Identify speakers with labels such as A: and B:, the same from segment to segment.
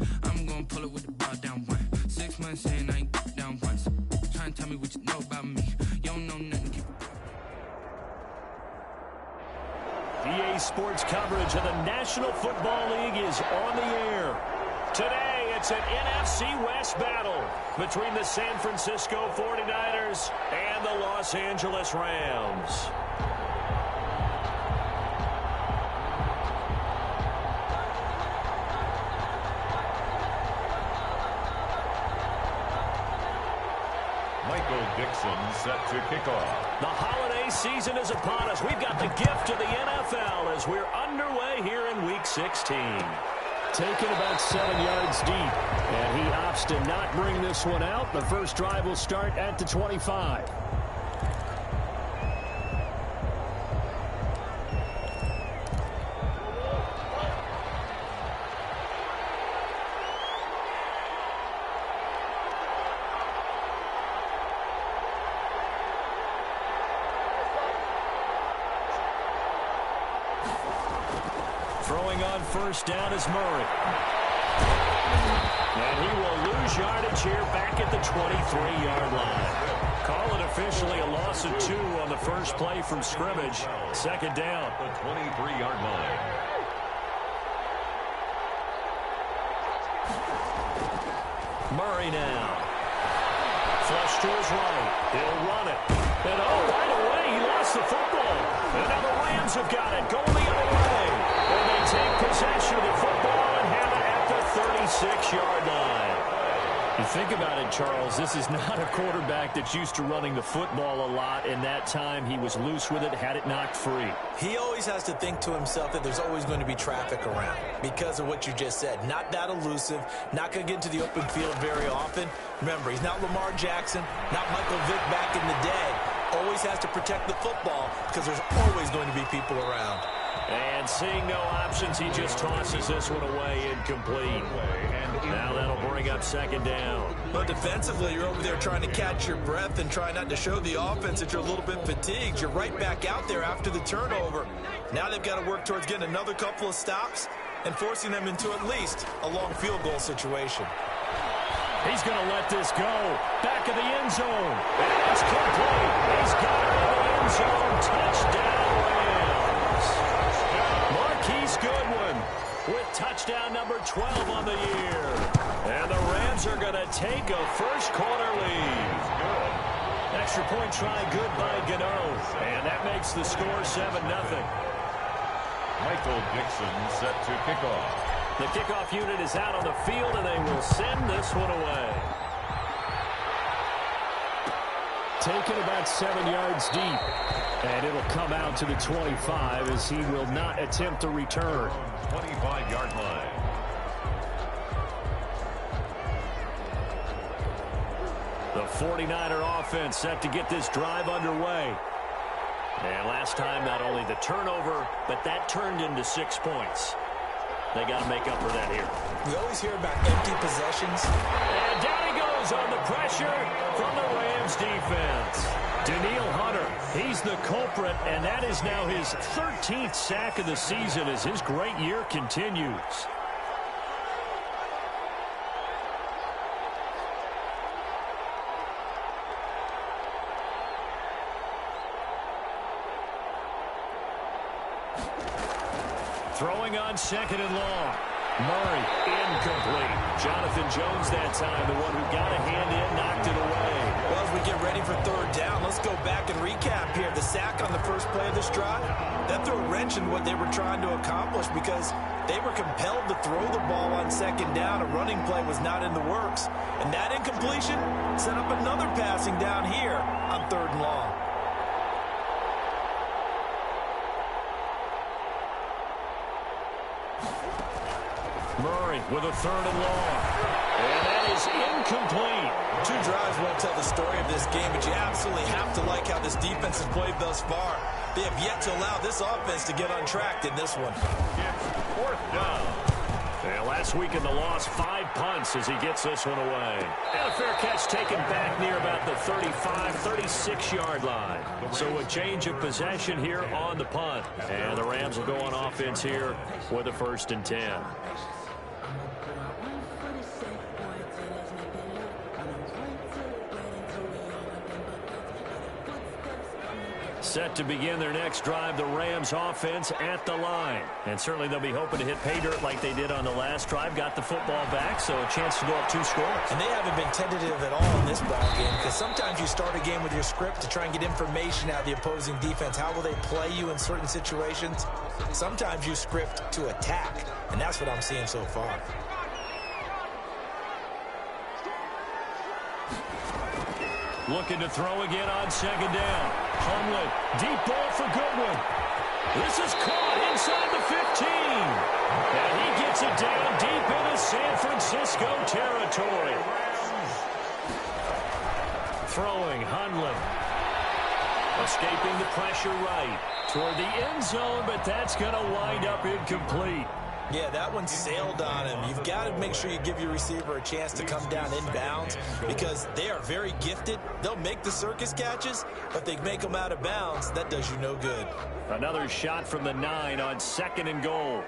A: I'm gonna pull it with the bar down one. 6 months in, I ain't down once. Try and tell me what you know about me. You don't know nothing.
B: EA Sports coverage of the National Football League is on the air. Today, it's an NFC West battle between the San Francisco 49ers and the Los Angeles Rams.
C: Michael Dixon set to kick off.
B: The holiday season is upon us. We've got the gift of the NFL as we're underway here in Week 16. Taken about 7 yards deep, and he opts to not bring this one out. The first drive will start at the 25. Throwing on first down is Murray. And he will lose yardage here back at the 23-yard line. Call it officially a loss of 2 on the first play from scrimmage. Second down.
C: The 23-yard line.
B: Murray now. Flush to his right. He'll run it. And right away he lost the football. And now the Rams have got it. Going the other way. And they take possession of the football and have it at the 36-yard line. You think about it, Charles, this is not a quarterback that's used to running the football a lot. In that time, he was loose with it, had it knocked free.
D: He always has to think to himself that there's always going to be traffic around because of what you just said. Not that elusive, not going to get into the open field very often. Remember, he's not Lamar Jackson, not Michael Vick back in the day. Always has to protect the football because there's always going to be people around.
B: And seeing no options, he just tosses this one away incomplete. Now that'll bring up second down.
D: But defensively, you're over there trying to catch your breath and try not to show the offense that you're a little bit fatigued. You're right back out there after the turnover. Now they've got to work towards getting another couple of stops and forcing them into at least a long field goal situation.
B: He's going to let this go. Back of the end zone. And it's complete. He's got it in the end zone. Touchdown, Rams. Marquise Goodwin with touchdown number 12 on the year. And the Rams are going to take a first-quarter lead. Extra point try good by Gano. And that makes the score 7-0.
C: Michael Dixon set to kick off.
B: The kickoff unit is out on the field, and they will send this one away. Taken about 7 yards deep, and it'll come out to the 25 as he will not attempt a return.
C: 25-yard line.
B: The 49er offense set to get this drive underway. And last time, not only the turnover, but that turned into 6 points. They got to make up for that here.
D: We always hear about empty possessions.
B: And down he goes on the pressure from the Rams defense. Danielle Hunter, he's the culprit, and that is now his 13th sack of the season as his great year continues. Throwing on second and long. Murray, incomplete. Jonathan Jones that time, the one who got a hand in, knocked it away.
D: Well, as we get ready for third down, let's go back and recap here. The sack on the first play of this drive, that threw a wrench in what they were trying to accomplish because they were compelled to throw the ball on second down. A running play was not in the works. And that incompletion set up another passing down here on third and long.
B: Murray with a third and long. And that is incomplete.
D: 2 drives won't tell the story of this game, but you absolutely have to like how this defense has played thus far. They have yet to allow this offense to get untracked in this one.
C: It's fourth down.
B: And last week in the loss, 5 punts as he gets this one away. And a fair catch taken back near about the 35, 36-yard line. So a change of possession here on the punt. And the Rams will go on offense here with a 1st and 10. Set to begin their next drive, the Rams offense at the line. And certainly they'll be hoping to hit pay dirt like they did on the last drive. Got the football back, so a chance to go up 2 scores.
D: And they haven't been tentative at all in this ball game, because sometimes you start a game with your script to try and get information out of the opposing defense. How will they play you in certain situations? Sometimes you script to attack, and that's what I'm seeing so far.
B: Looking to throw again on second down. Hundley, deep ball for Goodwin. This is caught inside the 15. And he gets it down deep into San Francisco territory. Throwing, Hundley. Escaping the pressure right toward the end zone, but that's going to wind up incomplete.
D: Yeah, that one sailed on him. You've got to make sure you give your receiver a chance to come down inbounds, because they are very gifted. They'll make the circus catches, but they make them out of bounds. That does you no good.
B: Another shot from the 9 on 2nd and goal.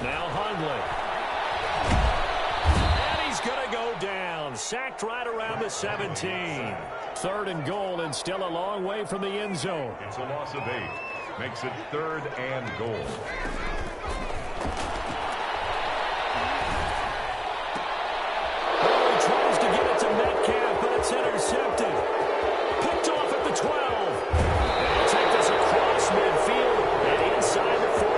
B: Now Hundley. Sacked right around the 17. 3rd and goal, and still a long way from the end zone.
C: It's a loss of 8. Makes it 3rd and goal.
B: Oh, he tries to get it to Metcalf, but it's intercepted. Picked off at the 12. And he'll take this across midfield and inside the 45.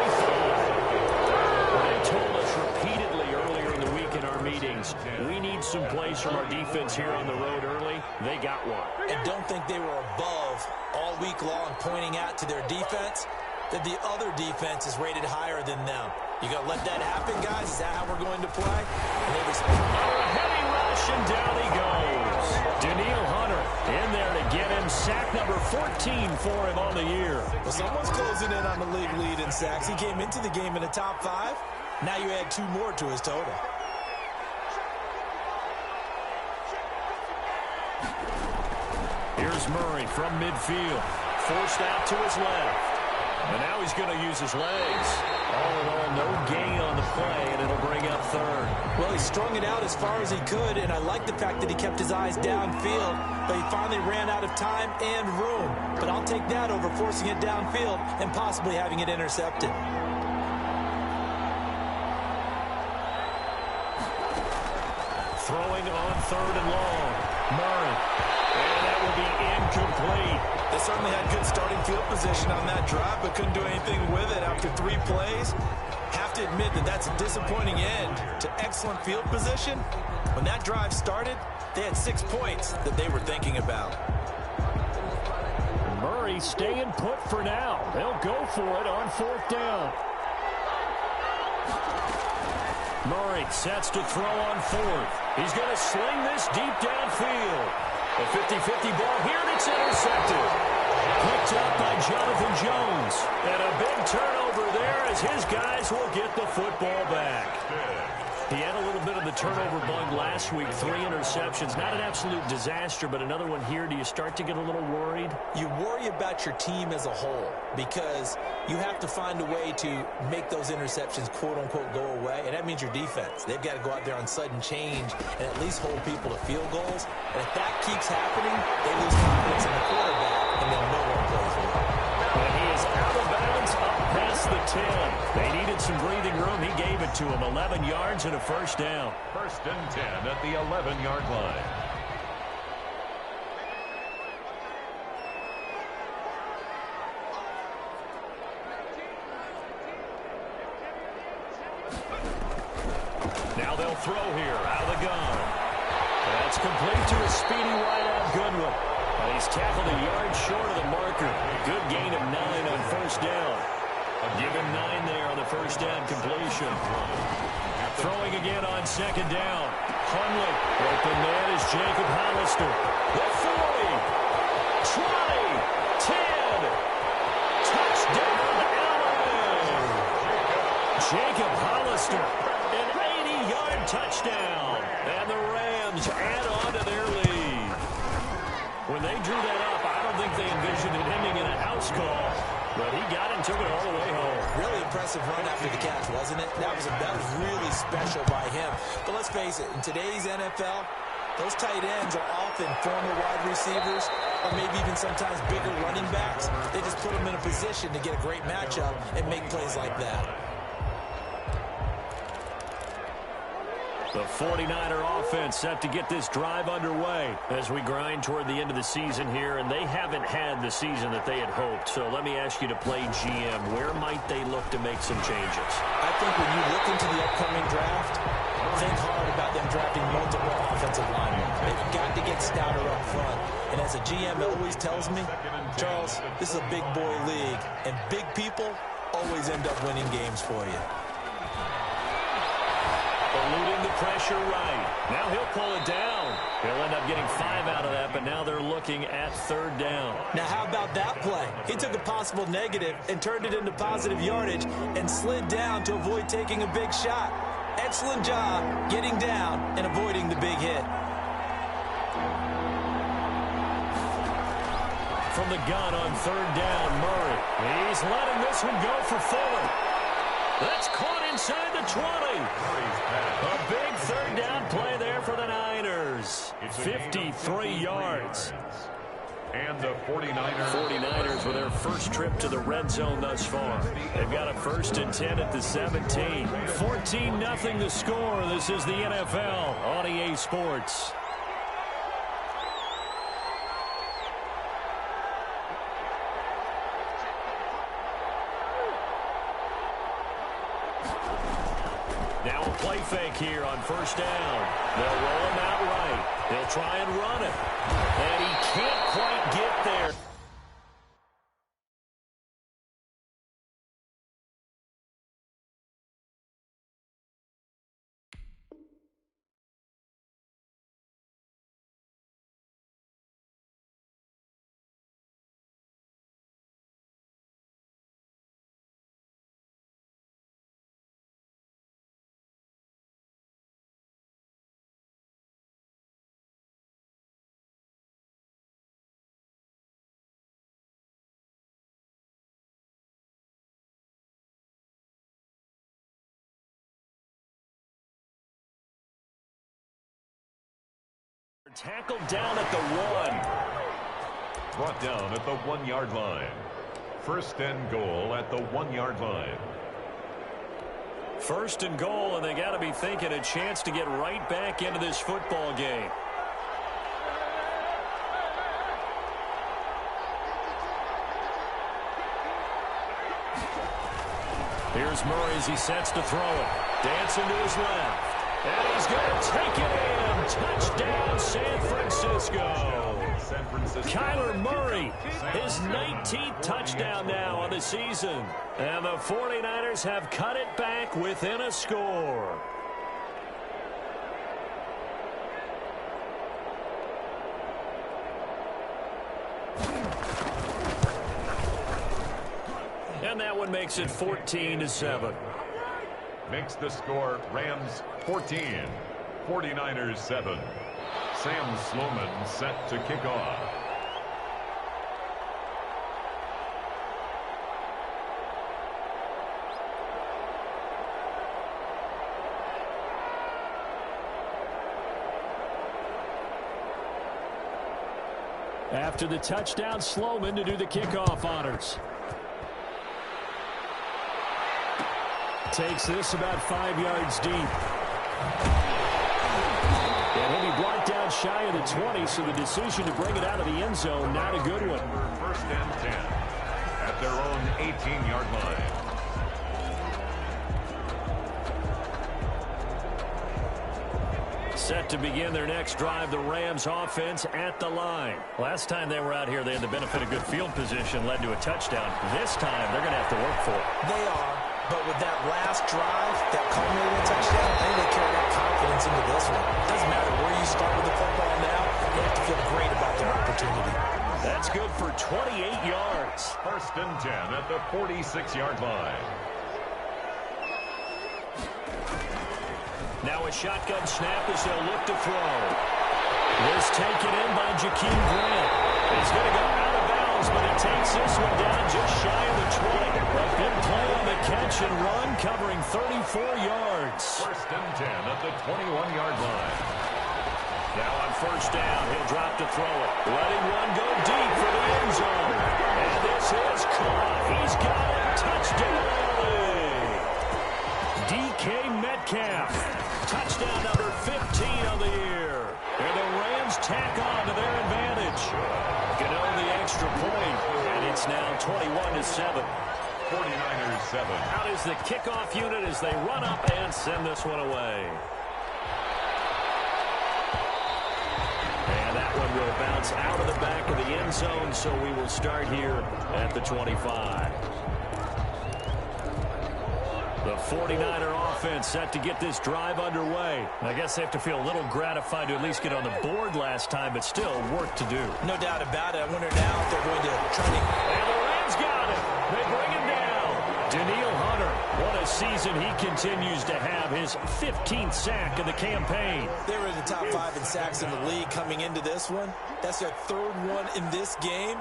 B: They told us repeatedly earlier in the week in our meetings, we need some plays from our defense here on the road early. They got one.
D: And don't think they were above all week long pointing out to their defense that the other defense is rated higher than them. You going to let that happen, guys? Is that how we're going to play? And they respond.
B: A heavy rush, and down he goes. Danielle Hunter in there to get him. Sack number 14 for him on the year.
D: Well, someone's closing in on the league lead in sacks. He came into the game in the top 5. Now you add 2 more to his total.
B: Here's Murray from midfield. Forced out to his left. And now he's going to use his legs. All in all, no gain on the play, and it'll bring up 3rd.
D: Well, he strung it out as far as he could, and I like the fact that he kept his eyes downfield, but he finally ran out of time and room. But I'll take that over forcing it downfield and possibly having it intercepted.
B: Throwing on 3rd and long. Murray. And that will be incomplete.
D: They certainly had good starting field position on that drive, but couldn't do anything with it after 3 plays. Have to admit that that's a disappointing end to excellent field position. When that drive started, they had 6 points that they were thinking about.
B: Murray staying put for now. They'll go for it on 4th down. Murray sets to throw on 4th. He's going to sling this deep downfield. A 50-50 ball here, and it's intercepted. Picked up by Jonathan Jones. And a big turnover there as his guys will get the football back. He had a little bit of the turnover bug last week, 3 interceptions. Not an absolute disaster, but another one here. Do you start to get a little worried?
D: You worry about your team as a whole because you have to find a way to make those interceptions, quote-unquote, go away, and that means your defense. They've got to go out there on sudden change and at least hold people to field goals. And if that keeps happening, they lose confidence in the quarterback, and then no one plays well.
B: And he is out of bounds up past the 10. They needed some breathing room. He gave it to him. 11 yards and a 1st down.
C: 1st and 10 at the 11-yard line.
B: Now they'll throw here out of the gun. That's complete to a speedy wideout Goodwin. He's tackled a yard short of the marker. Good gain of 9 on 1st down. Give him 9 there on the 1st down completion. Throwing again on 2nd down. Hundley. Open man is Jacob Hollister. The 40. 20. 10. Touchdown, Allen. Jacob Hollister. An 80-yard touchdown. And the Rams add on to their lead. When they drew that up, I don't think they envisioned it ending in a house call. But he got and took it all the way home.
D: Really impressive run after the catch, wasn't it? That was really special by him. But let's face it, in today's NFL, those tight ends are often former wide receivers or maybe even sometimes bigger running backs. They just put them in a position to get a great matchup and make plays like that.
B: The 49er offense set to get this drive underway as we grind toward the end of the season here, and they haven't had the season that they had hoped. So let me ask you to play GM. Where might they look to make some changes?
D: I think when you look into the upcoming draft, think hard about them drafting multiple offensive linemen. They've got to get stouter up front. And as a GM always tells me, Charles, this is a big boy league, and big people always end up winning games for you.
B: Eluding the pressure right. Now he'll pull it down. He'll end up getting 5 out of that, but now they're looking at 3rd down.
D: Now how about that play? He took a possible negative and turned it into positive yardage and slid down to avoid taking a big shot. Excellent job getting down and avoiding the big hit.
B: From the gun on 3rd down, Murray. He's letting this one go for Fuller. That's caught inside the 20. A big 3rd down play there for the Niners. 53 yards.
C: And the 49ers.
B: 49ers with their first trip to the red zone thus far. They've got a 1st and 10 at the 17. 14-0 the score. This is the NFL on EA Sports. Now a play fake here on 1st down. They'll roll him out right. They'll try and run it. And he can't quite get there. Tackled down at the 1.
C: Brought down at the 1-yard line. 1st and goal at the 1-yard line.
B: 1st and goal, and they got to be thinking a chance to get right back into this football game. Here's Murray as he sets to throw it. Dancing to his left. And he's going to take it in. Touchdown, San Francisco. Kyler Murray, his 19th touchdown now on the season. And the 49ers have cut it back within a score. And that one makes it 14-7.
C: Makes the score Rams 14, 49ers 7. Sam Sloman set to kick off.
B: After the touchdown, Sloman to do the kickoff honors. Takes this about 5 yards deep. And he'll be brought down shy of the 20, so the decision to bring it out of the end zone, not a good one.
C: 1st and 10 at their own 18-yard line.
B: Set to begin their next drive, the Rams offense at the line. Last time they were out here, they had the benefit of good field position, led to a touchdown. This time, they're going to have to work for it.
D: They are. But with that last drive, that culminating touchdown, I think they carry that confidence into this one. It doesn't matter where you start with the football now. They have to feel great about their opportunity.
B: That's good for 28 yards.
C: 1st and 10 at the 46-yard line.
B: Now a shotgun snap as they'll look to throw. This taken in by Jakeem Grant. He's going to go out of bounds, but he takes this one down just shy of the 20. A good play on the catch and run, covering 34 yards.
C: First and 10 at the 21-yard line.
B: Now on first down, he'll drop to throw it. Letting one go deep for the end zone. And this is caught. He's got it. Touchdown, LA. DK Metcalf. Touchdown number 15 of the year. And the Rams tack on to their advantage. Gano the extra point, and it's now 21-7.
C: 49ers 7.
B: Out is the kickoff unit as they run up and send this one away. And that one will bounce out of the back of the end zone, so we will start here at the 25. The 49er offense set to get this drive underway. I guess they have to feel a little gratified to at least get on the board last time, but still work to do.
D: No doubt about it. I wonder now if they're going to try to...
B: And the Rams got it. They bring him down. Danielle Hunter, what a season he continues to have. His 15th sack of the campaign.
D: They were in the top 5 in sacks in the league coming into this one. That's their 3rd one in this game.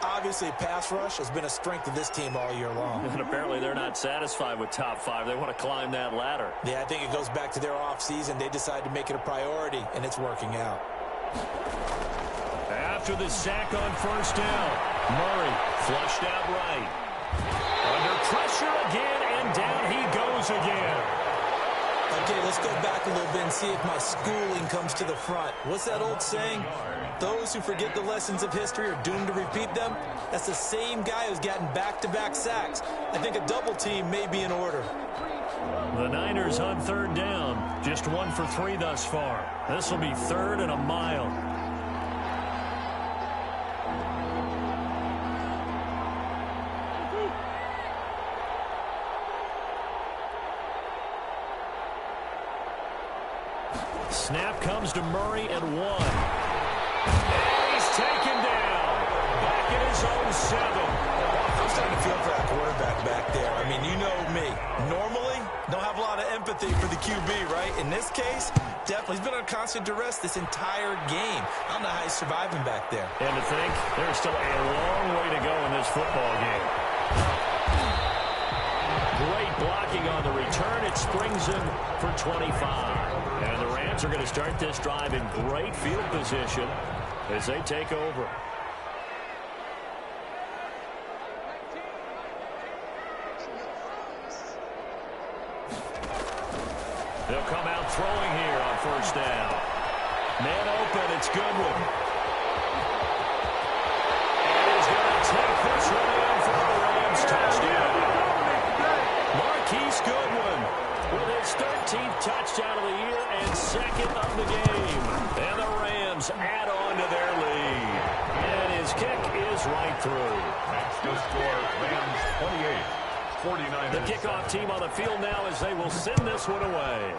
D: Obviously, pass rush has been a strength of this team all year long.
B: And apparently they're not satisfied with top 5. They want to climb that ladder.
D: Yeah, I think it goes back to their offseason. They decided to make it a priority, and it's working out.
B: After the sack on first down, Murray flushed out right. Under pressure again, and down he goes again.
D: Okay, let's go back a little bit and see if my schooling comes to the front. What's that old saying? Those who forget the lessons of history are doomed to repeat them. That's the same guy who's gotten back-to-back sacks. I think a double team may be in order.
B: The Niners on third down. Just 1 for 3 thus far. This will be 3rd and a mile. Snap comes to Murray and 1. And he's taken down. Back in his own 7.
D: I'm starting to feel for that quarterback back there. I mean, you know me. Normally, don't have a lot of empathy for the QB, right? In this case, definitely. He's been under constant duress this entire game. I don't know how he's surviving back there.
B: And to think, there's still a long way to go in this football game. Great blocking on the return. It springs him for 25. And the Rams are going to start this drive in great field position as they take over. They'll come out throwing here on first down. Man open, it's Goodwin. And he's going to take this one in for the Rams touchdown. Marquise Goodwin with his 13th touchdown of the year and 2nd of the game. And the Rams add on to their lead. And his kick is right through.
C: That's the score. Rams 28. 49ers.
B: The kickoff team on the field now as they will send this one away.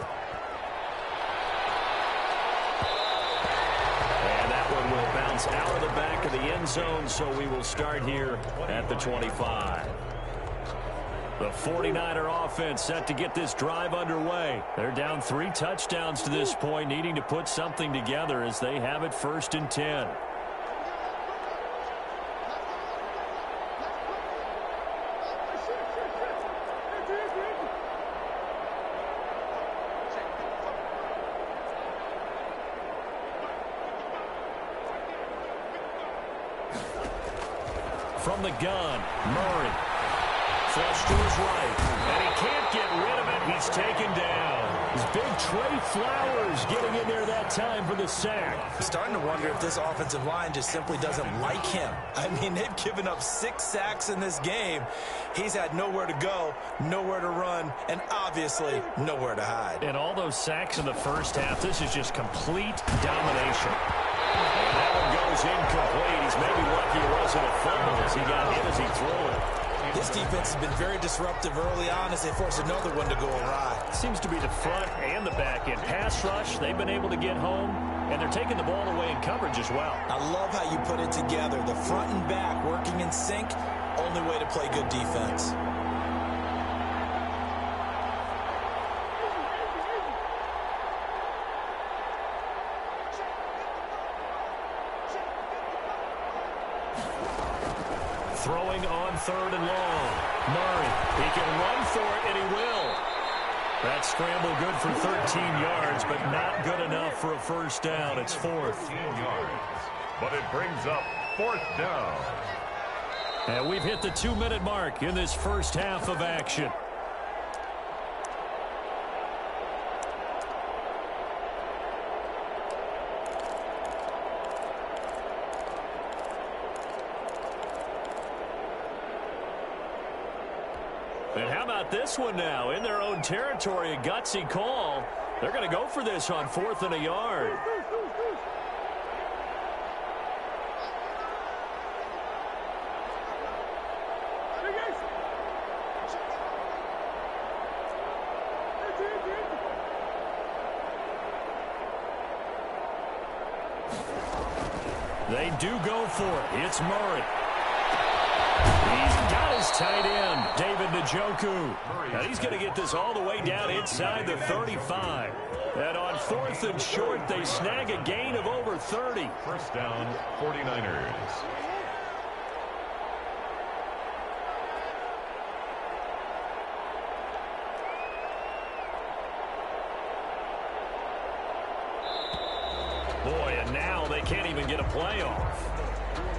B: And that one will bounce out of the back of the end zone, so we will start here at the 25. The 49er offense set to get this drive underway. They're down 3 touchdowns to this point, needing to put something together as they have it 1st and 10. From the gun, Murray. Flush to his right, and he can't get rid of it. He's taken down. His big Trey Flowers getting in there that time for the sack.
D: I'm starting to wonder if this offensive line just simply doesn't like him. I mean, they've given up 6 sacks in this game. He's had nowhere to go, nowhere to run, and obviously nowhere to hide.
B: And all those sacks in the first half, this is just complete domination. And that one goes incomplete. He's maybe lucky it wasn't a fumble as he got hit as he threw it.
D: This defense has been very disruptive early on as they force another one to go awry.
B: Seems to be the front and the back end. Pass rush, they've been able to get home, and they're taking the ball away in coverage as well.
D: I love how you put it together. The front and back working in sync, only way to play good defense.
B: throwing on 3rd and long. Murray, he can run for it, and he will. That scramble good for 13 yards, but not good enough for a first down. It's 4th.
C: 13 yards, but it brings up 4th down.
B: And we've hit the 2-minute mark in this first half of action. And how about this one now? In their own territory, a gutsy call. They're going to go for this on 4th and a yard. They do go for it. It's Murray. He's got his tight end, David Njoku. And he's going to get this all the way down inside the 35. And on 4th and short, they snag a gain of over 30.
C: First down, 49ers.
B: Boy, and now they can't even get a playoff.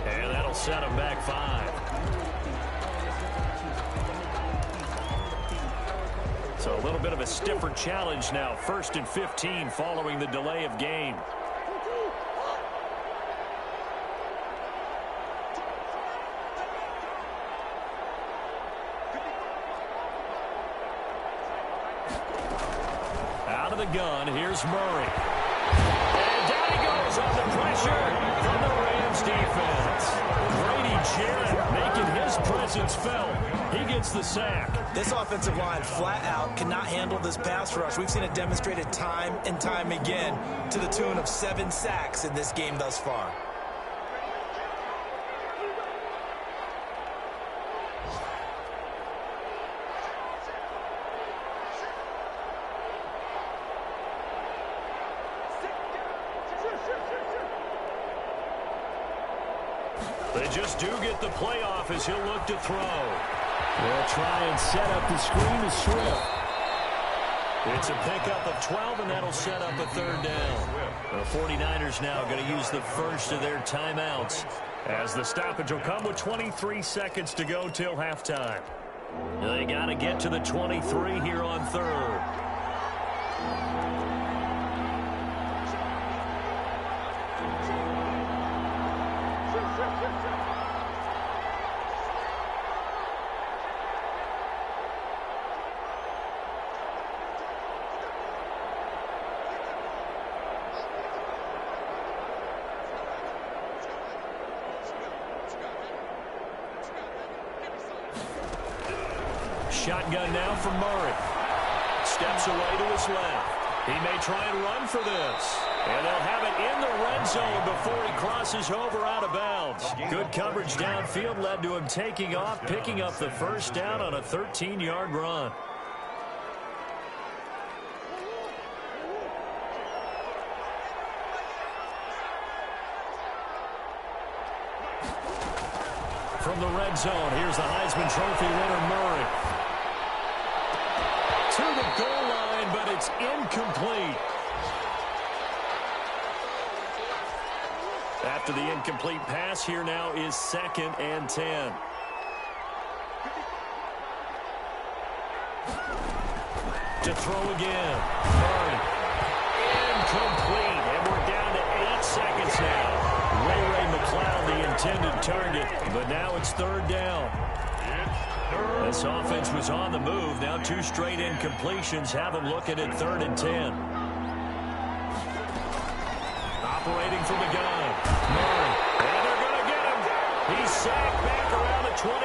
B: And that'll set them back 5. So a little bit of a stiffer challenge now. 1st and 15 following the delay of game. Out of the gun, here's Murray. And down he goes on the pressure from the Rams defense. Grady Jarrett making his presence felt. He gets the sack.
D: This offensive line flat out cannot handle this pass rush. We've seen it demonstrated time and time again to the tune of 7 sacks in this game thus far.
B: They just do get the playoff as he'll look to throw. They'll try and set up the screen to Swift. It's a pickup of 12, and that'll set up a 3rd down. The 49ers now going to use the first of their timeouts as the stoppage will come with 23 seconds to go till halftime. They got to get to the 23 here on 3rd. Shotgun now from Murray. Steps away to his left. He may try and run for this. And they'll have it in the red zone before he crosses over out of bounds. Good coverage downfield led to him taking off, picking up the first down on a 13-yard run. From the red zone, here's the Heisman Trophy winner, Murray. To the goal line, but it's incomplete. After the incomplete pass, here now is 2nd and 10. To throw again. Murray. Incomplete. And we're down to 8 seconds now. Ray McCloud, the intended target, but now it's 3rd down. This offense was on the move. Now 2 straight incompletions have them looking at 3rd and 10. Operating from the gun. Murray. And they're going to get him. He's sacked back around the 28.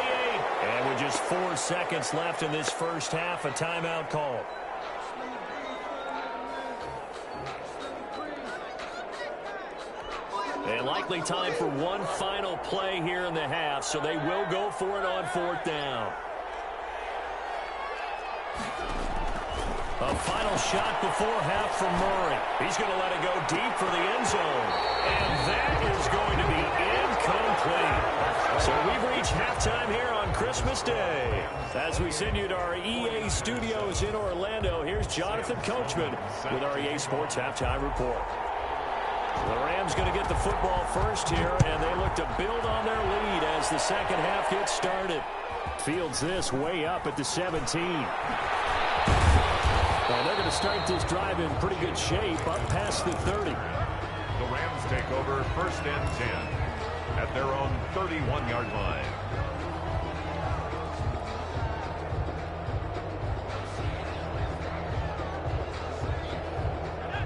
B: And with just 4 seconds left in this first half, a timeout call. And likely time for one final play here in the half, so they will go for it on 4th down. A final shot before half from Murray. He's going to let it go deep for the end zone. And that is going to be incomplete. So we've reached halftime here on Christmas Day. As we send you to our EA studios in Orlando, here's Jonathan Coachman with our EA Sports Halftime Report. The Rams going to get the football first here, and they look to build on their lead as the second half gets started. Fields this way up at the 17. Well, they're going to start this drive in pretty good shape up past the 30.
C: The Rams take over 1st and 10 at their own 31-yard line.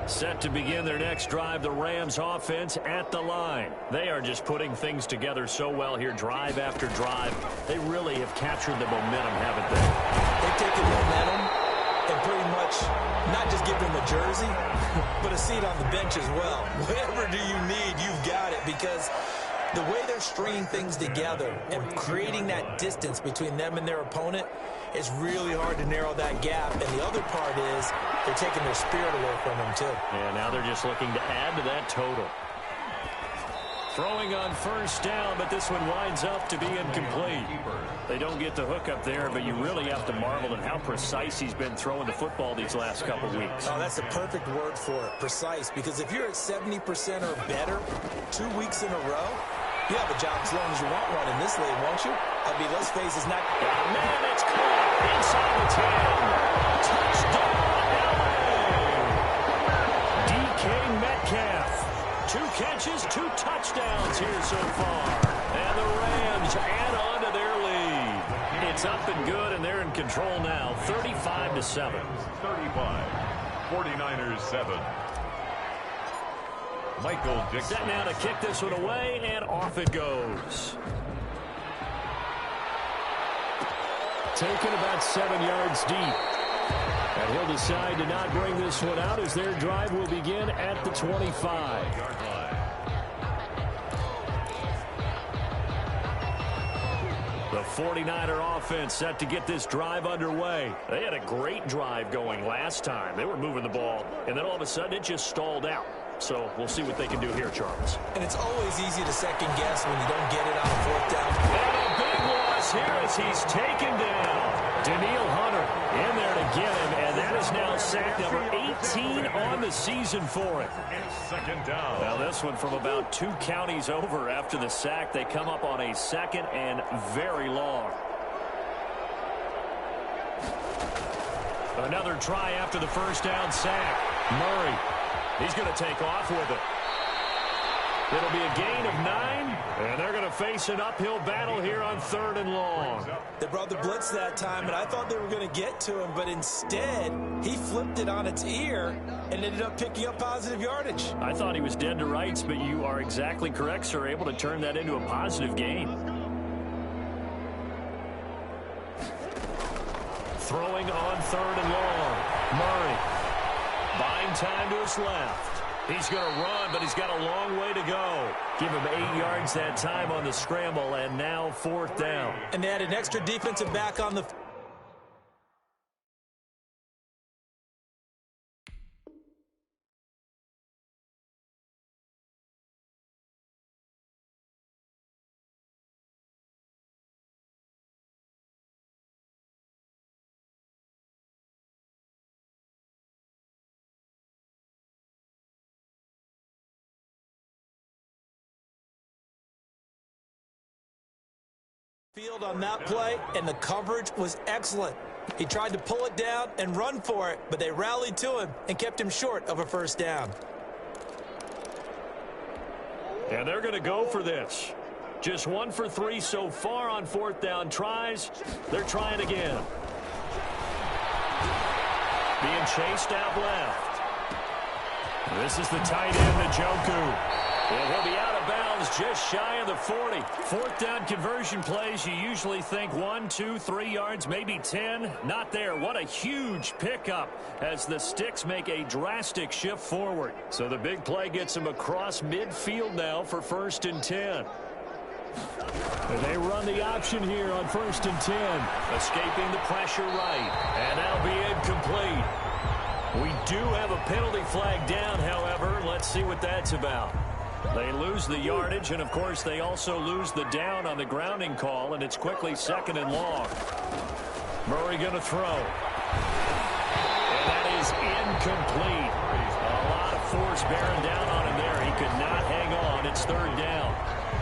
B: Set to begin their next drive, the Rams offense at the line. They are just putting things together so well here, drive after drive. They really have captured the momentum, haven't they?
D: They've taken momentum and pretty much not just give them a jersey, but a seat on the bench as well. Whatever do you need, you've got it, because the way they're stringing things together and creating that distance between them and their opponent, it's really hard to narrow that gap. And the other part is they're taking their spirit away from them, too.
B: And now they're just looking to add to that total. Throwing on 1st down, but this one winds up to be incomplete. They don't get the hook up there, but you really have to marvel at how precise he's been throwing the football these last couple weeks.
D: Oh, that's the perfect word for it, precise, because if you're at 70% or better 2 weeks in a row, you have a job as long as you want one in this league, won't you? I mean, let's face it, it's not...
B: Man, it's caught inside the 10. Touchdown, LA! DK Metcalf. 2 catches, 2 touchdowns here so far. And the Rams add on to their lead. It's up and good, and they're in control now, 35-7.
C: 35. 49ers 7. Michael Dixon.
B: Set now to kick this one away, and off it goes. Taken about 7 yards deep. And he'll decide to not bring this one out as their drive will begin at the 25. The 49er offense set to get this drive underway. They had a great drive going last time. They were moving the ball, and then all of a sudden it just stalled out. So we'll see what they can do here, Charles.
D: And it's always easy to second guess when you don't get it on 4th down.
B: And a big loss here as he's taken down. Danielle Hunter in there to get him, and that is now sack number 18 on the season for it.
C: Second down.
B: Now this one from about 2 counties over after the sack. They come up on a 2nd and very long. Another try after the 1st down sack. Murray. He's going to take off with it. It'll be a gain of 9, and they're going to face an uphill battle here on 3rd and long.
D: They brought the blitz that time, and I thought they were going to get to him, but instead, he flipped it on its ear and ended up picking up positive yardage.
B: I thought he was dead to rights, but you are exactly correct, sir, able to turn that into a positive gain. Throwing on 3rd and long. Murray. Buying time to his left. He's going to run, but he's got a long way to go. Give him 8 yards that time on the scramble, and now 4th down.
D: And they had an extra defensive back on the... field on that play, and the coverage was excellent. He tried to pull it down and run for it, but they rallied to him and kept him short of a 1st down.
B: And they're going to go for this. Just 1 for 3 so far on 4th down tries. They're trying again. Being chased out left. This is the tight end, Njoku. And he'll be out of bounds just shy of the 40. 4th down conversion plays, you usually think 1, 2, 3 yards, maybe 10. Not there. What a huge pickup as the Sticks make a drastic shift forward. So the big play gets them across midfield now for 1st and 10. And they run the option here on 1st and 10. Escaping the pressure right. And that'll be incomplete. We do have a penalty flag down, however. Let's see what that's about. They lose the yardage, and, of course, they also lose the down on the grounding call, and it's quickly 2nd and long. Murray going to throw. And that is incomplete. A lot of force bearing down on him there. He could not hang on. It's 3rd down.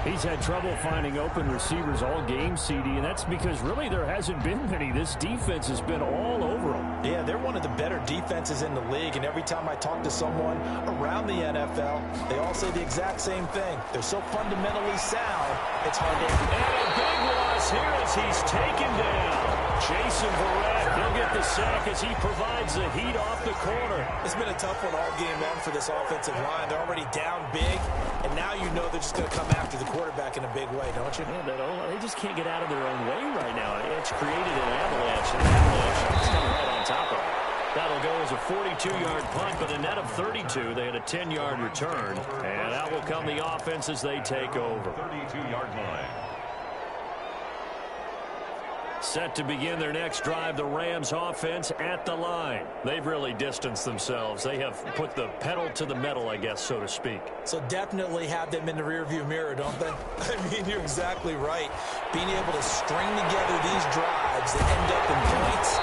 E: He's had trouble finding open receivers all game, CD, and that's because really there hasn't been many. This defense has been all over them.
D: Yeah, they're one of the better defenses in the league, and every time I talk to someone around the NFL, they all say the exact same thing. They're so fundamentally sound, it's hard to...
B: And a big loss here as he's taken down. Jason Verrett, he'll get the sack as he provides the heat off the corner.
D: It's been a tough one all game long for this offensive line. They're already down big, and now you know they're just going to come after the quarterback in a big way, don't you?
B: Yeah, they just can't get out of their own way right now. It's created an avalanche, and the avalanche is coming right on top of it. That'll go as a 42-yard punt, but a net of 32. They had a 10-yard return, and out will come the offense as they take over.
C: 32-yard line.
B: Set to begin their next drive, the Rams offense at the line. They've really distanced themselves. They have put the pedal to the metal, I guess, so to speak.
D: So definitely have them in the rearview mirror, don't they? I mean, you're exactly right. Being able to string together these drives that end up in points,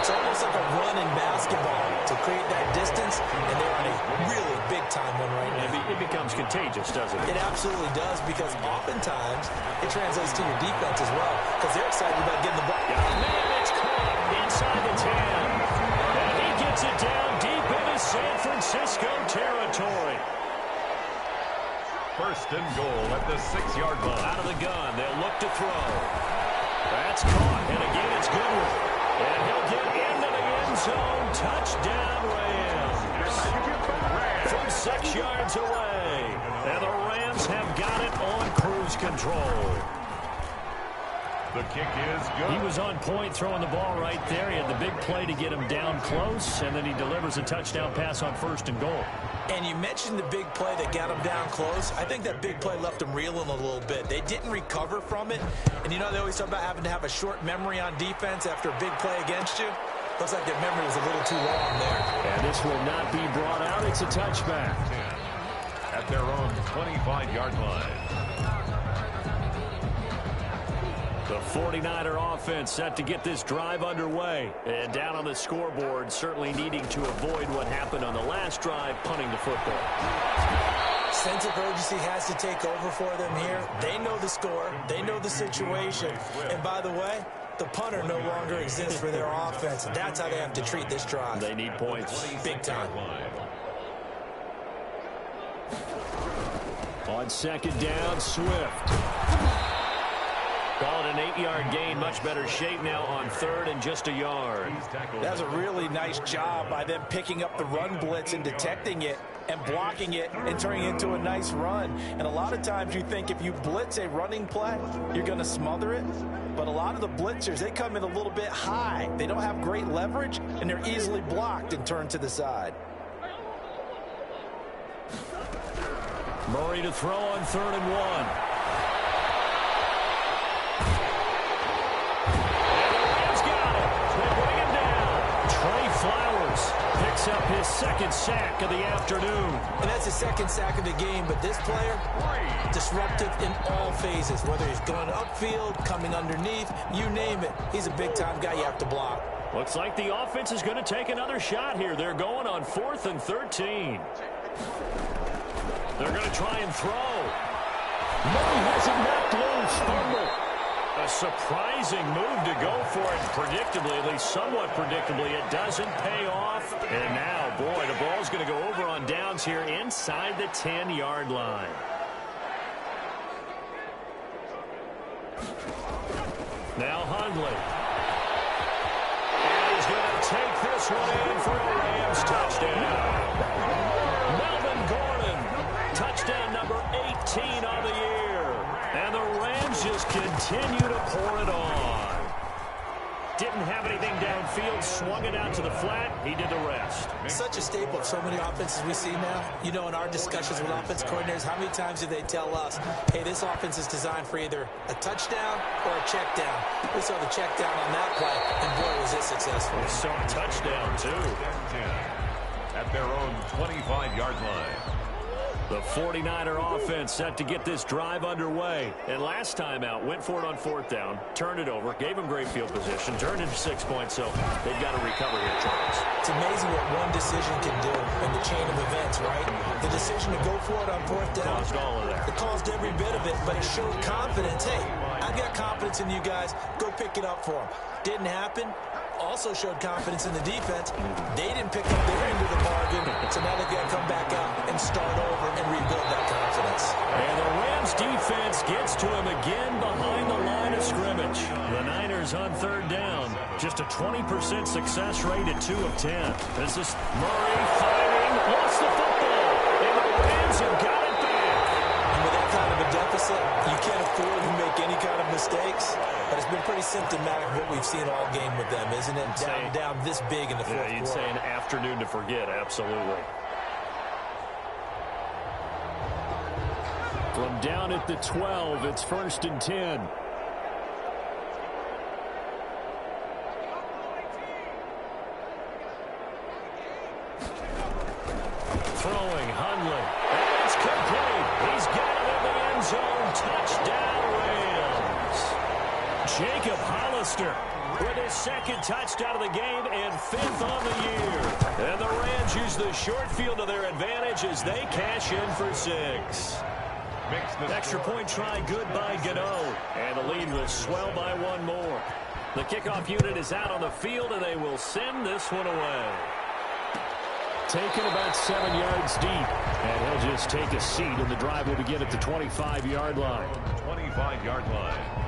D: it's almost like a run in basketball to create that distance, and they're on a really big-time one right now.
B: It becomes contagious, doesn't it?
D: It absolutely does, because oftentimes it translates to your defense as well, because they're excited about getting the ball.
B: Man, it's caught inside the 10. And he gets it down deep into San Francisco territory.
C: 1st and goal at the 6-yard line.
B: Out of the gun, they'll look to throw. That's caught, and again it's Goodwin. And he'll get into the end zone. Touchdown, Rams. From 6 yards away. And the Rams have got it on cruise control.
C: The kick is good.
B: He was on point throwing the ball right there. He had the big play to get him down close, and then he delivers a touchdown pass on 1st and goal.
D: And you mentioned the big play that got him down close. I think that big play left him reeling a little bit. They didn't recover from it. And you know they always talk about having to have a short memory on defense after a big play against you. Looks like their memory was a little too long there.
E: And this will not be brought out. It's a touchback.
C: At their own 25-yard line.
B: The 49er offense set to get this drive underway. And down on the scoreboard, certainly needing to avoid what happened on the last drive, punting the football.
D: Sense of urgency has to take over for them here. They know the score. They know the situation. And by the way, the punter no longer exists for their offense. That's how they have to treat this drive.
B: They need points.
D: Big time.
E: On 2nd down, Swift.
B: Call it an 8-yard gain. Much better shape now on 3rd and just a yard.
D: That's a really nice job by them picking up the run blitz and detecting it and blocking it and turning it into a nice run. And a lot of times you think if you blitz a running play, you're going to smother it. But a lot of the blitzers, they come in a little bit high. They don't have great leverage, and they're easily blocked and turned to the side.
B: Murray to throw on 3rd and 1. Flowers picks up his 2nd sack of the afternoon.
D: And that's his 2nd sack of the game, but this player, disruptive in all phases, whether he's going upfield, coming underneath, you name it. He's a big-time guy you have to block.
B: Looks like the offense is going to take another shot here. They're going on 4th and 13. They're going to try and throw. Murray has it knocked loose. Fumble. A surprising move to go for it predictably, at least somewhat predictably. It doesn't pay off. And now, boy, the ball's going to go over on downs here inside the 10-yard line. Now Hundley. And he's going to take this one in for a Rams touchdown. Melvin Gordon, touchdown number 18 on the year. And the Rams just continue to pour it on. Didn't have anything downfield, swung it out to the flat. He did the rest.
D: Such a staple of so many offenses we see now. You know, in our discussions with offense coordinators, how many times do they tell us, hey, this offense is designed for either a touchdown or a check down. We saw the check down on that play, and boy, was it successful.
B: We saw a touchdown, too.
C: At their own 25-yard line.
E: The 49er offense set to get this drive underway. And last time out, went for it on 4th down, turned it over, gave them great field position, turned into 6 points, so they've got to recover here, Charles.
D: It's amazing what one decision can do in the chain of events, right? The decision to go for it on 4th down.
E: Caused all of that.
D: It caused every bit of it, but it showed confidence. Hey, I've got confidence in you guys. Go pick it up for them. Didn't happen. Also showed confidence in the defense. They didn't pick up their end of the bargain, so now they've got to come back out and start over and rebuild that confidence.
E: And the Rams defense gets to him again behind the line of scrimmage. The Niners on 3rd down. Just a 20% success rate at 2 of 10. This is Murray fighting, lost the football, and the Rams have got it back.
D: And with that kind of a deficit, you can't afford to make any kind of mistakes. But it's been pretty symptomatic of what we've seen all game with them, isn't it? Down this big in the fourth quarter.
E: You'd say an afternoon to forget, absolutely. From down at the 12, it's 1st and 10. Throwing, Hundley. And it's complete. He's got it in the end zone. Touchdown, Rams. Jacob Hollister with his 2nd touchdown of the game and 5th on the year. And the Rams use the short field to their advantage as they cash in for 6. Extra point try good by Gano. And the lead will swell by 1 more. The kickoff unit is out on the field, and they will send this one away. Taken about 7 yards deep. And he'll just take a seat, and the drive will begin at the 25-yard line.
C: 25-yard line.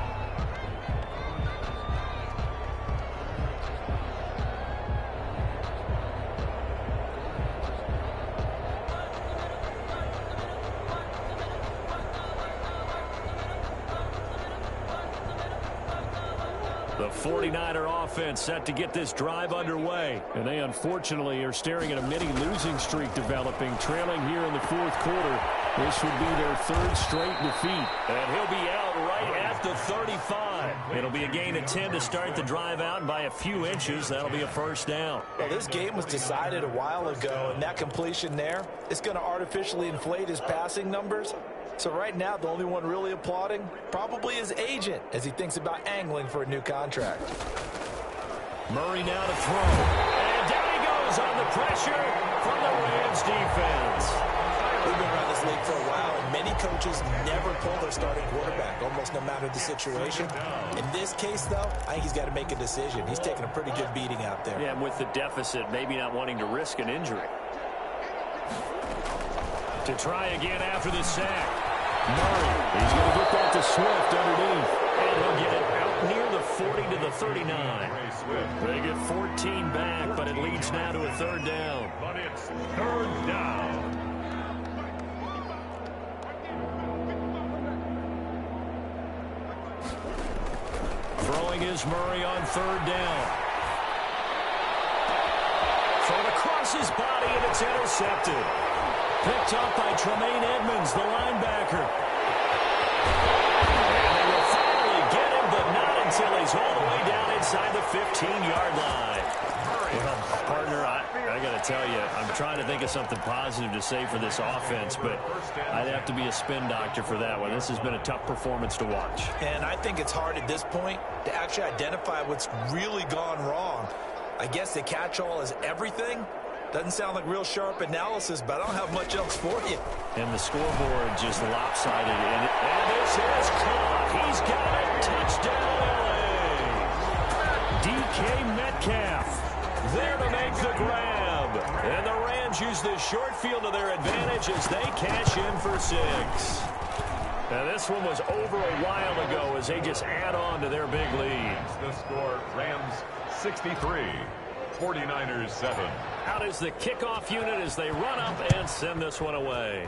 E: The 49er offense set to get this drive underway. And they unfortunately are staring at a mini losing streak developing, trailing here in the 4th quarter. This would be their 3rd straight defeat. And he'll be out right at the 35. It'll be a gain of 10 to start the drive out, and by a few inches, that'll be a 1st down.
D: Well, this game was decided a while ago, and that completion there is going to artificially inflate his passing numbers. So right now, the only one really applauding probably his agent as he thinks about angling for a new contract.
E: Murray now to throw. And down he goes on the pressure from the Rams defense.
D: We've been around this league for a while, and many coaches never pull their starting quarterback, almost no matter the situation. In this case, though, I think he's got to make a decision. He's taking a pretty good beating out there.
E: Yeah, and with the deficit, maybe not wanting to risk an injury. To try again after the sack. Murray, he's going to get that to Swift underneath. And he'll get it out near the 40 to the 39. They get 14 back, but it leads now to a 3rd down.
C: But it's 3rd down.
E: Throwing is Murray on 3rd down. Thrown across his body, and it's intercepted. Picked up by Tremaine Edmonds, the linebacker. And they will finally get him, but not until he's all the way down inside the 15-yard line. Well, partner, I got to tell you, I'm trying to think of something positive to say for this offense, but I'd have to be a spin doctor for that one. This has been a tough performance to watch.
D: And I think it's hard at this point to actually identify what's really gone wrong. I guess the catch-all is everything. Doesn't sound like real sharp analysis, but I don't have much else for you.
E: And the scoreboard just lopsided. And this is caught. He's got it. Touchdown, L.A. DK Metcalf there to make the grab. And the Rams use the short field to their advantage as they cash in for 6. Now, this one was over a while ago as they just add on to their big lead.
C: The score, Rams 63. 49ers 7.
E: Out is the kickoff unit as they run up and send this one away.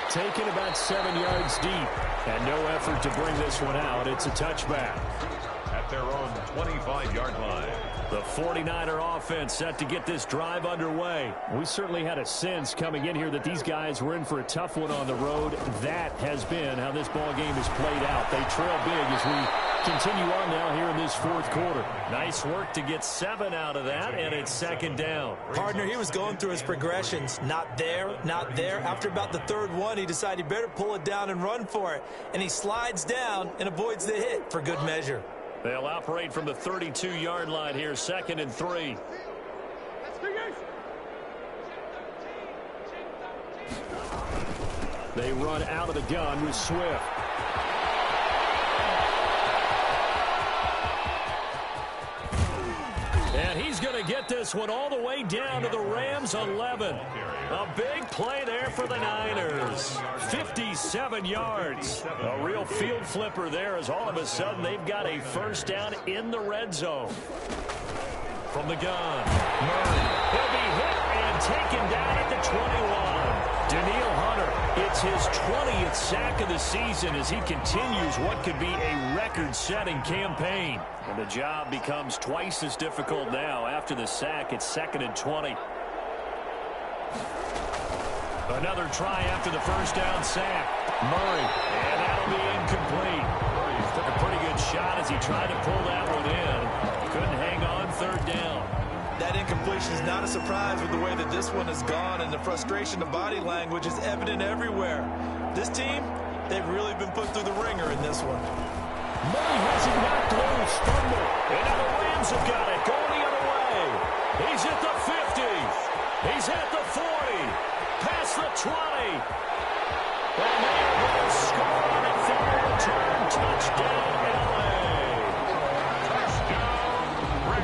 E: Taken about 7 yards deep. And no effort to bring this one out. It's a touchback.
C: At their own 25-yard line.
E: The 49er offense set to get this drive underway. We certainly had a sense coming in here that these guys were in for a tough one on the road. That has been how this ball game has played out. They trail big as we Continue on now here in this fourth quarter. Nice work to get 7 out of that, and it's second down.
D: Partner, he was going through his progressions. Not there, not there. After about the third one, he decided he better pull it down and run for it. And he slides down and avoids the hit for good measure.
E: They'll operate from the 32-yard line here, 2nd and 3. They run out of the gun with Swift. And he's going to get this one all the way down to the Rams' 11. A big play there for the Niners. 57 yards. A real field flipper there as all of a sudden they've got a first down in the red zone. From the gun, Murray. He'll be hit and taken down at the 21. Danielle Hunter, it's his 20th sack of the season as he continues what could be a record-setting campaign. And the job becomes twice as difficult now after the sack. It's 2nd and 20. Another try after the first down sack. Murray, and that'll be incomplete. Murray took a pretty good shot as he tried to pull that one in. Couldn't hang on, 3rd down.
D: That incompletion is not a surprise with the way that this one has gone, and the frustration of body language is evident everywhere. This team, they've really been put through the ringer in this one.
E: Murray has it knocked loose. Fumble. And now the Rams have got it. Going the other way. He's at the 50. He's at the 40. Past the 20. And they are going to score on a fumble return. Touchdown, L.A.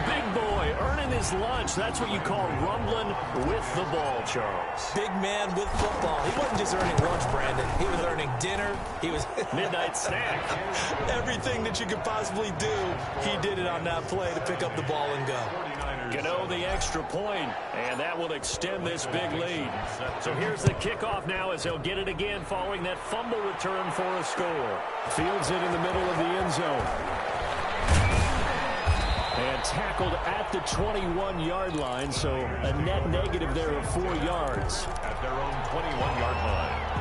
E: Big boy earning his lunch. That's what you call rumbling with the ball, Charles.
D: Big man with football. He wasn't just earning lunch, Brandon. He was earning dinner. He was
E: midnight snack.
D: Everything that you could possibly do, he did it on that play to pick up the ball and go.
E: Gano the extra point, and that will extend this big lead. So here's the kickoff now as he'll get it again following that fumble return for a score. Fields it in the middle of the end zone. And tackled at the 21-yard line, so a net negative there of 4 yards.
C: At their own 21-yard line.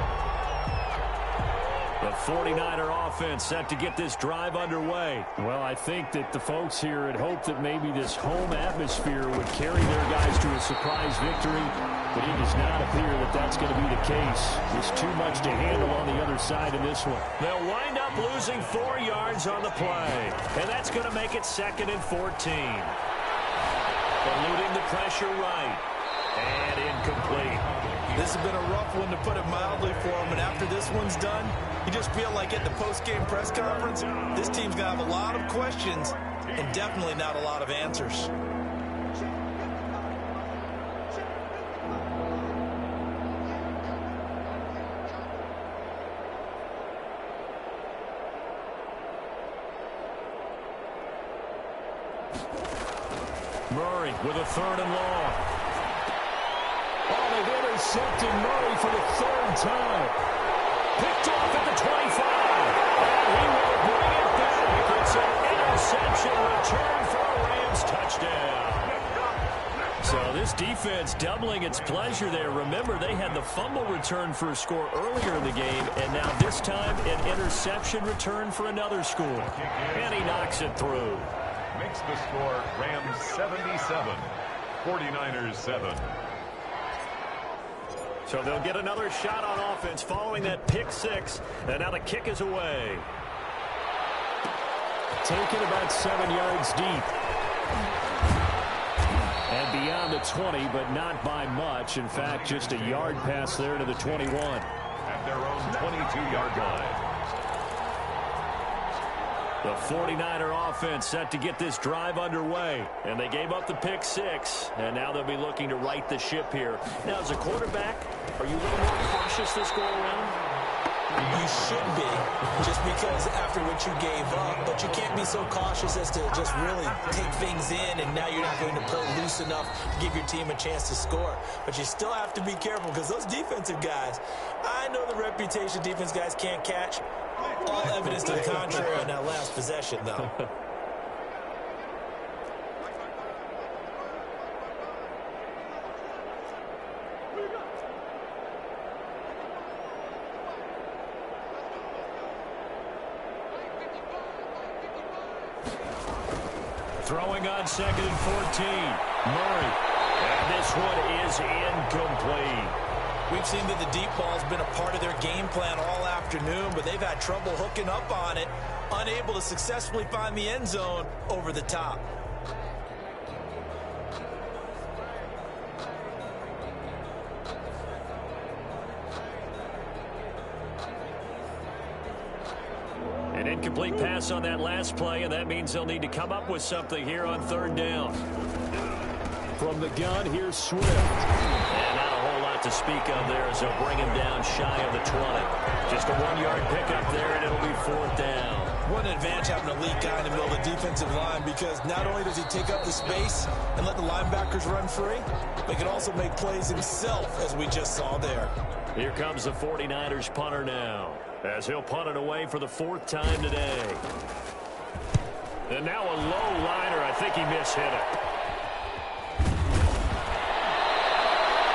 E: The 49er offense set to get this drive underway. Well, I think that the folks here had hoped that maybe this home atmosphere would carry their guys to a surprise victory, but it does not appear that that's going to be the case. There's too much to handle on the other side in this one. They'll wind up losing 4 yards on the play, and that's going to make it 2nd and 14. Eluding the pressure right, and incomplete.
D: This has been a rough one, to put it mildly, for him. And after this one's done, you just feel like at the post-game press conference, this team's going to have a lot of questions and definitely not a lot of answers.
E: Murray with a 3rd and long. Oh, they've intercepted Murray for the 3rd time. Picked off at the 25. And he will bring it back. It's an interception return for a Rams touchdown. So this defense doubling its pleasure there. Remember, they had the fumble return for a score earlier in the game, and now this time an interception return for another score. And he knocks it through.
C: Makes the score Rams 77, 49ers 7.
E: So they'll get another shot on offense following that pick 6, and now the kick is away. Taken about 7 yards deep. And beyond the 20, but not by much. In fact, just a yard pass there to the 21.
C: At their own 22-yard line.
E: The 49er offense set to get this drive underway. And they gave up the pick 6. And now they'll be looking to right the ship here. Now, as a quarterback, are you a little more cautious this go around?
D: You should be, just because after what you gave up. But you can't be so cautious as to just really take things in, and now you're not going to play loose enough to give your team a chance to score. But you still have to be careful, because those defensive guys, I know the reputation defense guys can't catch. All evidence to the contrary on that last possession, though.
E: Throwing on 2nd and 14. Murray. And this one is incomplete.
D: We've seen that the deep ball has been a part of their game plan all afternoon, but they've had trouble hooking up on it, unable to successfully find the end zone over the top.
E: An incomplete pass on that last play, and that means they'll need to come up with something here on 3rd down. From the gun, here's Swift. And not a whole lot to speak of there as they'll bring him down shy of the 20. Just a 1-yard pickup there, and it'll be 4th down.
D: What an advantage having an elite guy in the middle of the defensive line, because not only does he take up the space and let the linebackers run free, but he can also make plays himself, as we just saw there.
E: Here comes the 49ers punter now, as he'll punt it away for the 4th time today. And now a low liner. I think he mishit it.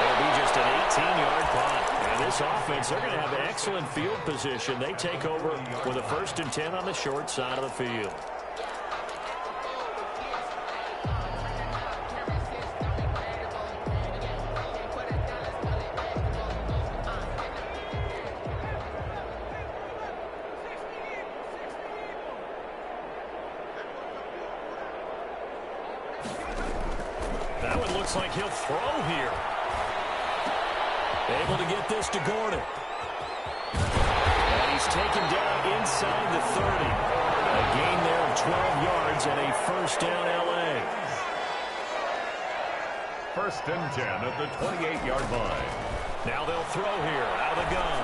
E: It'll be just an 18-yard punt. And this offense, they're going to have excellent field position. They take over with a 1st and 10 on the short side of the field. That one looks like he'll throw here. Able to get this to Gordon. And he's taken down inside the 30. A gain there of 12 yards and a 1st down L.A.
C: 1st and 10 at the 28-yard line.
E: Now they'll throw here out of the gun.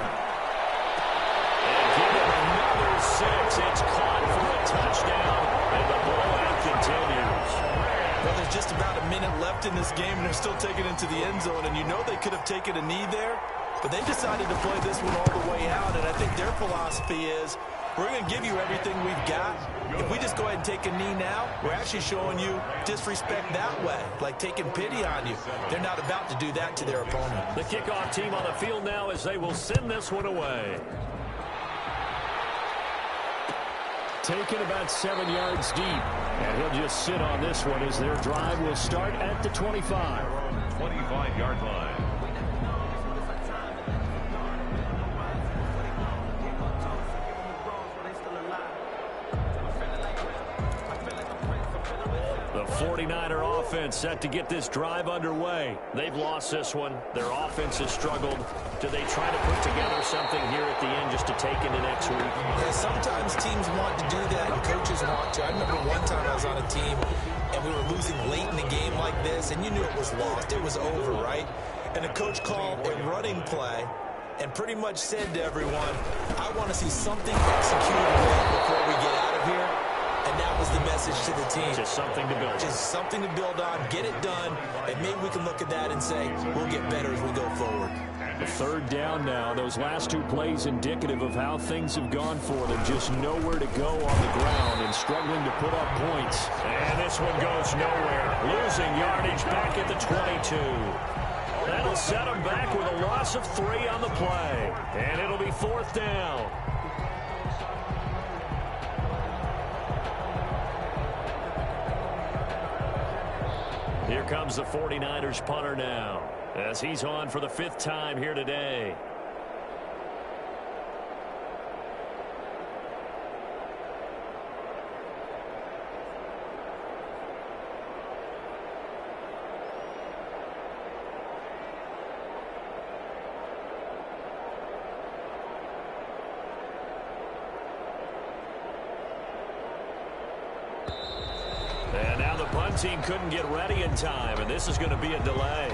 E: And give him another 6. It's caught for a touchdown, and the blowout continues.
D: Well, there's just about a minute left in this game, and they're still taking it into the end zone. And you know they could have taken a knee there, but they decided to play this one all the way out. And I think their philosophy is, we're going to give you everything we've got. If we just go ahead and take a knee now, we're actually showing you disrespect that way, like taking pity on you. They're not about to do that to their opponent.
E: The kickoff team on the field now as they will send this one away. Taken about 7 yards deep. And he'll just sit on this one as their drive will start at the 25.
C: 25-yard line.
E: The 49er offense set to get this drive underway. They've lost this one. Their offense has struggled. Do they try to put together something here at the end just to take into next week?
D: Yeah, sometimes teams want to do that and coaches want to. I remember one time I was on a team and we were losing late in the game like this, and you knew it was lost. It was over, right? And the coach called a running play and pretty much said to everyone, I want to see something executed well before we get out of here. And that was the message to the team.
E: Just something to build on.
D: Just something to build on, get it done, and maybe we can look at that and say, we'll get better as we go forward.
E: The 3rd down now. Those last 2 plays indicative of how things have gone for them. Just nowhere to go on the ground and struggling to put up points. And this one goes nowhere. Losing yardage back at the 22. That'll set them back with a loss of 3 on the play. And it'll be 4th down. Here comes the 49ers punter now, as he's on for the 5th time here today. And now the punt team couldn't get ready in time, and this is going to be a delay.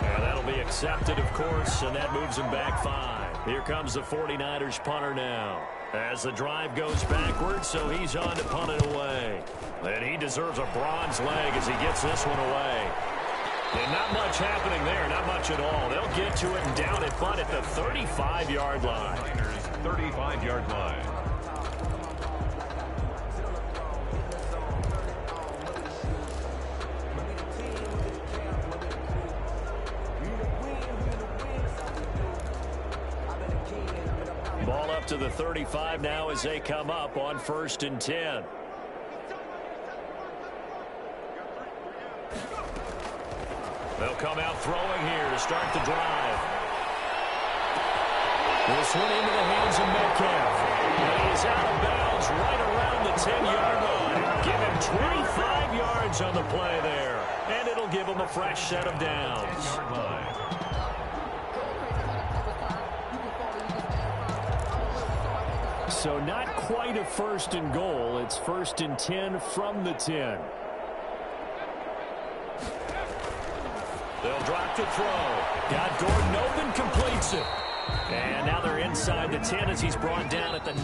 E: And that'll be accepted, of course, and that moves him back 5. Here comes the 49ers punter now, as the drive goes backwards, so he's on to punt it away. And he deserves a bronze leg as he gets this one away. And not much happening there, not much at all. They'll get to it and down it, but at the 35-yard line.
C: 35-yard line.
E: Ball up to the 35 now as they come up on 1st and 10. They'll come out throwing here to start the drive. This one into the hands of Metcalf. And he's out of bounds right around the 10-yard line. Give him 25 yards on the play there. And it'll give him a fresh set of downs. So not quite a first and goal. It's 1st and 10 from the 10. They'll drop to throw. Got Gordon open, completes it. And now they're inside the 10 as he's brought down at the 9.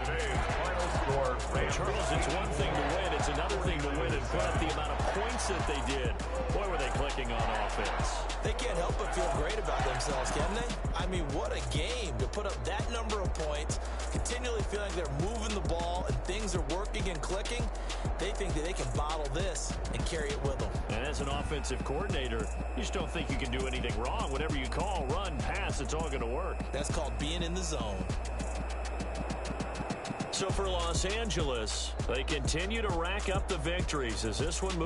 C: Today's final score, Rams.
E: Charles, it's one thing to win. It's another thing to win and put up the amount of points that they did. Boy, were they clicking on offense.
D: They can't help but feel great about themselves, can they? I mean, what a game to put up that number of points, continually feeling like they're moving the ball and things are working and clicking. They think that they can bottle this and carry it with them.
E: And as an offensive coordinator, you just don't think you can do anything wrong. Whatever you call, run, pass, it's all going to work.
D: That's called being in the zone.
E: So for Los Angeles, they continue to rack up the victories as this one moves